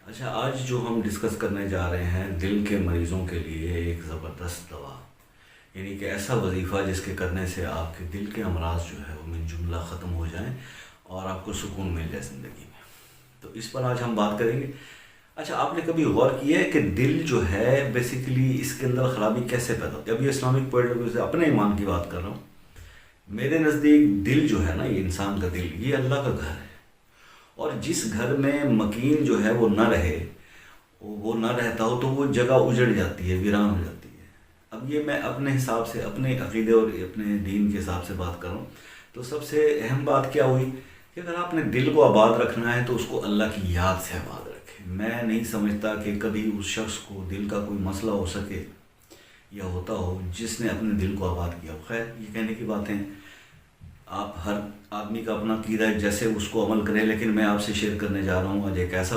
اچھا، آج جو ہم ڈسکس کرنے جا رہے ہیں دل کے مریضوں کے لیے ایک زبردست دوا، یعنی کہ ایسا وظیفہ جس کے کرنے سے آپ کے دل کے امراض جو ہے وہ من جملہ ختم ہو جائیں اور آپ کو سکون مل جائے زندگی میں. تو اس پر آج ہم بات کریں گے. اچھا، آپ نے کبھی غور کیا ہے کہ دل جو ہے بیسیکلی اس کے اندر خرابی کیسے پیدا ہوتی ہے؟ اب یہ اسلامک پوائنٹ آف ویو سے اپنے ایمان کی بات کر رہا ہوں. میرے نزدیک دل جو ہے نا، یہ انسان کا دل، یہ اللہ کا گھر ہے. اور جس گھر میں مکین جو ہے وہ نہ رہے، وہ نہ رہتا ہو تو وہ جگہ اجڑ جاتی ہے، ویران ہو جاتی ہے. اب یہ میں اپنے حساب سے، اپنے عقیدے اور اپنے دین کے حساب سے بات کر رہا ہوں. تو سب سے اہم بات کیا ہوئی کہ اگر آپ نے دل کو آباد رکھنا ہے تو اس کو اللہ کی یاد سے آباد رکھیں. میں نہیں سمجھتا کہ کبھی اس شخص کو دل کا کوئی مسئلہ ہو سکے یا ہوتا ہو جس نے اپنے دل کو آباد کیا ہو. خیر، یہ کہنے کی باتیں، آپ ہر آدمی کا اپنا عقیدہ ہے، جیسے اس کو عمل کریں. لیکن میں آپ سے شیئر کرنے جا رہا ہوں آج ایک ایسا